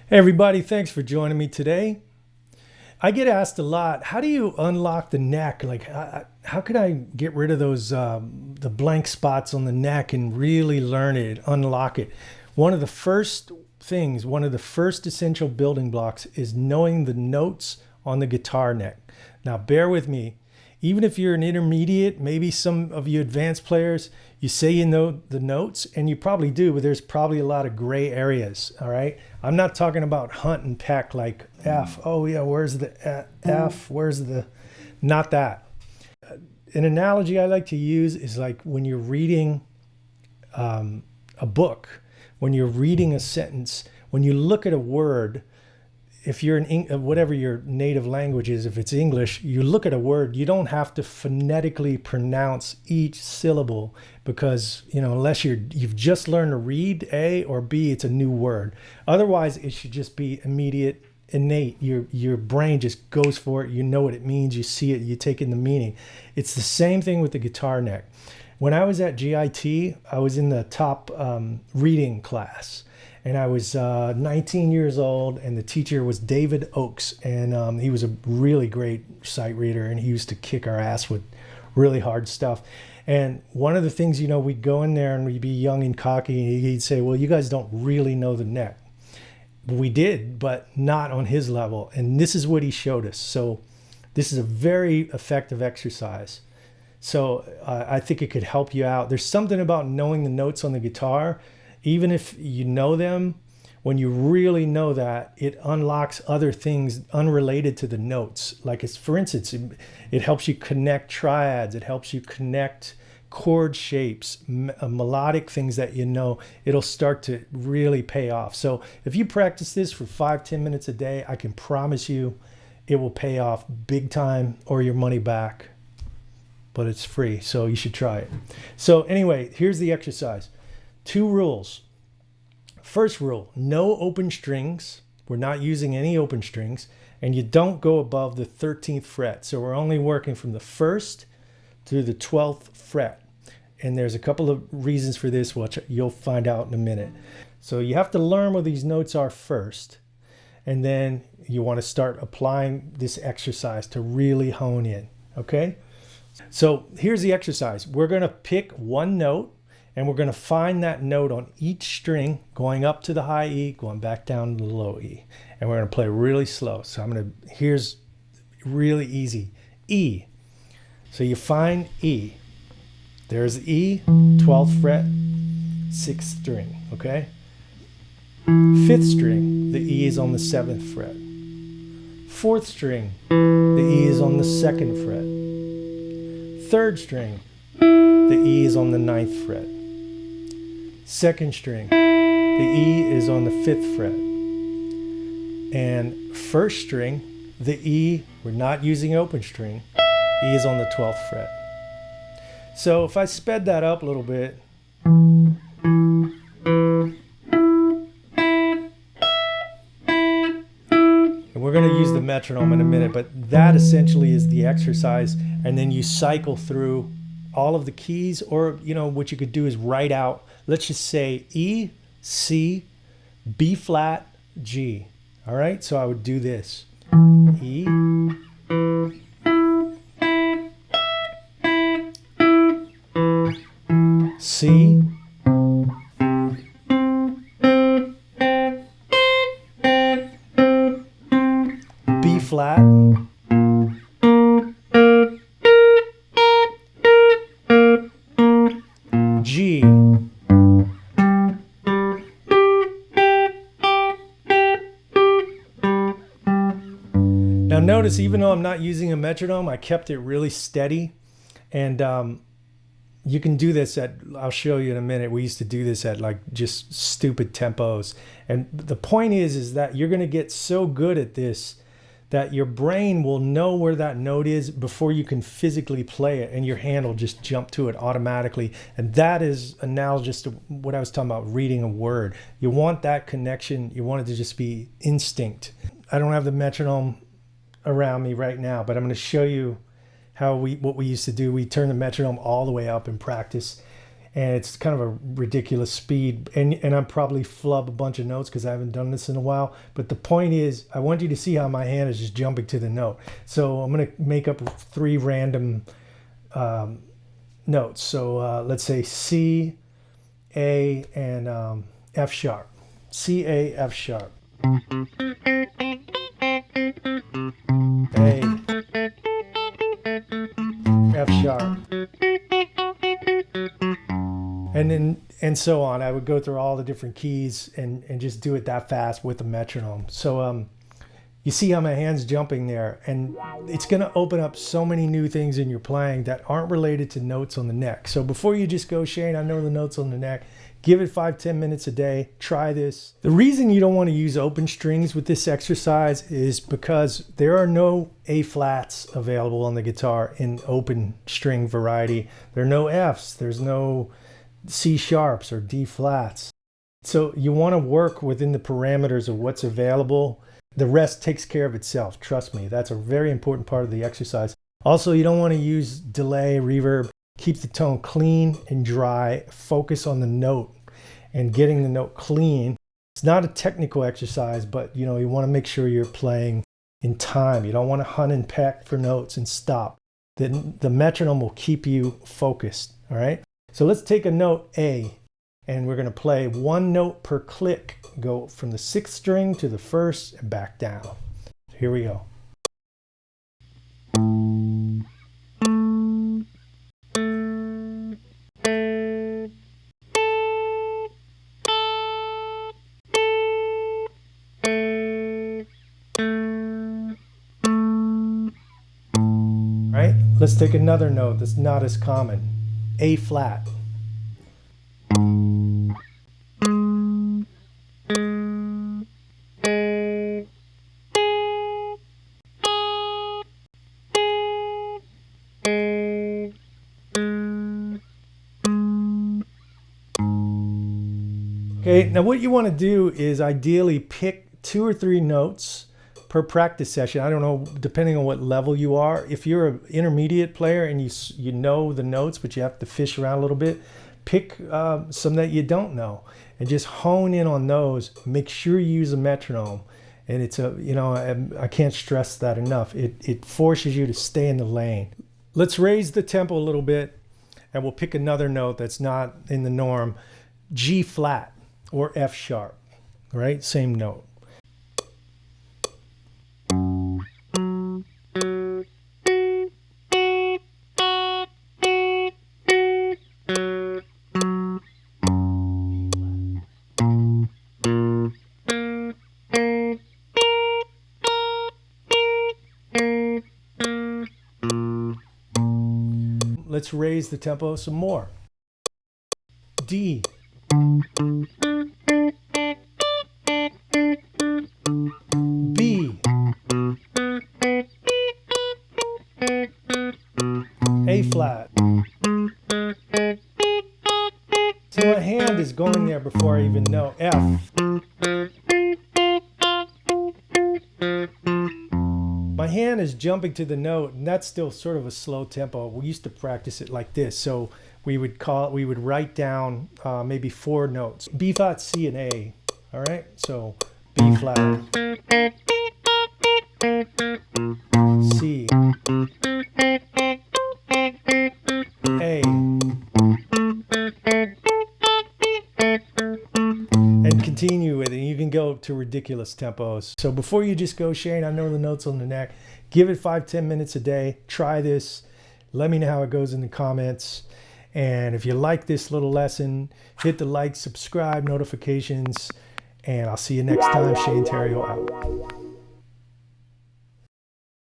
Hey everybody, thanks for joining me today. I get asked a lot, how do you unlock the neck? Like, how can I get rid of those the blank spots on the neck and really learn it, unlock it? One of the first things, one of the first essential building blocks is knowing the notes on the guitar neck. Now, bear with me. Even if you're an intermediate, maybe some of you advanced players, you say you know the notes, and you probably do, but there's probably a lot of gray areas, all right? I'm not talking about hunt and peck like F. Oh yeah, where's the F? Where's the... Not that. An analogy I like to use is like when you're reading a book, when you're reading a sentence, when you look at a word, if you're whatever your native language is, if it's English, you look at a word, you don't have to phonetically pronounce each syllable because, unless you've just learned to read A or B, it's a new word. Otherwise, it should just be immediate, innate. Your brain just goes for it. You know what it means. You see it. You take in the meaning. It's the same thing with the guitar neck. When I was at GIT, I was in the top reading class. And I was 19 years old, and the teacher was David Oakes, and he was a really great sight reader, and he used to kick our ass with really hard stuff. And one of the things, we'd go in there and we'd be young and cocky, and he'd say, well, you guys don't really know the neck. We did, but not on his level. And this is what he showed us. So this is a very effective exercise. So I think it could help you out. There's something about knowing the notes on the guitar. Even if you know them, when you really know that, it unlocks other things unrelated to the notes. Like, for instance, it helps you connect triads. It helps you connect chord shapes, melodic things that it'll start to really pay off. So if you practice this for 5-10 minutes a day, I can promise you it will pay off big time or your money back. But it's free, so you should try it. So anyway, here's the exercise. 2 rules. First rule, no open strings. We're not using any open strings, and you don't go above the 13th fret. So we're only working from the 1st to the 12th fret. And there's a couple of reasons for this, which you'll find out in a minute. So you have to learn what these notes are first, and then you want to start applying this exercise to really hone in, okay? So here's the exercise. We're going to pick one note, and we're going to find that note on each string, going up to the high E, going back down to the low E. And we're going to play really slow. So here's really easy. E. So you find E. There's E, 12th fret, 6th string, okay? 5th string, the E is on the 7th fret. 4th string, the E is on the 2nd fret. 3rd string, the E is on the 9th fret. 2nd string, the E is on the 5th fret. And 1st string, the E, we're not using open string, E is on the 12th fret. So if I sped that up a little bit, and we're going to use the metronome in a minute, but that essentially is the exercise. And then you cycle through all of the keys, or what you could do is write out, let's just say E, C, B flat, G. All right, so I would do this. E, C, B flat, G. Now notice, even though I'm not using a metronome, I kept it really steady. And you can do this I'll show you in a minute. We used to do this at like just stupid tempos. And the point is that you're going to get so good at this that your brain will know where that note is before you can physically play it, and your hand will just jump to it automatically. And that is analogous to what I was talking about, reading a word. You want that connection. You want it to just be instinct. I don't have the metronome around me right now, but I'm going to show you what we used to do. We turn the metronome all the way up in practice, and it's kind of a ridiculous speed, and I'm probably flub a bunch of notes because I haven't done this in a while. But the point is, I want you to see how my hand is just jumping to the note. So I'm going to make up 3 random notes. So let's say C, A, and F sharp. C, A, F sharp. A, F sharp. And so on. I would go through all the different keys and just do it that fast with the metronome. So you see how my hand's jumping there, and it's going to open up so many new things in your playing that aren't related to notes on the neck. So before you just go, Shane, I know the notes on the neck, give it 5-10 minutes a day. Try this. The reason you don't want to use open strings with this exercise is because there are no A flats available on the guitar in open string variety. There are no Fs. There's no C sharps or D flats. So you want to work within the parameters of what's available. The rest takes care of itself. Trust me, that's a very important part of the exercise. Also, you don't want to use delay, reverb. Keep the tone clean and dry. Focus on the note and getting the note clean. It's not a technical exercise, but you want to make sure you're playing in time. You don't want to hunt and peck for notes and stop. The metronome will keep you focused, all right? So let's take a note A, and we're going to play 1 note per click. Go from the 6th string to the 1st and back down. Here we go. All right, let's take another note that's not as common. A flat. Okay, now what you want to do is ideally pick 2 or 3 notes per practice session. I don't know, depending on what level you are. If you're an intermediate player and you know the notes, but you have to fish around a little bit, pick some that you don't know and just hone in on those. Make sure you use a metronome. And it's I can't stress that enough. It forces you to stay in the lane. Let's raise the tempo a little bit, and we'll pick another note that's not in the norm. G flat or F sharp, right? Same note. Let's raise the tempo some more. D. B. A flat. So my hand is going there before I even know. F. My hand is jumping to the note, and that's still sort of a slow tempo. We used to practice it like this. So we would write down maybe 4 notes. B flat, C, and A. All right, so B flat, C, A, and continue with it. You can go to ridiculous tempos. So before you just go, Shane, I know the notes on the neck. Give it 5-10 minutes a day. Try this. Let me know how it goes in the comments. And if you like this little lesson, hit the like, subscribe, notifications, and I'll see you next time. Shane Terrio out.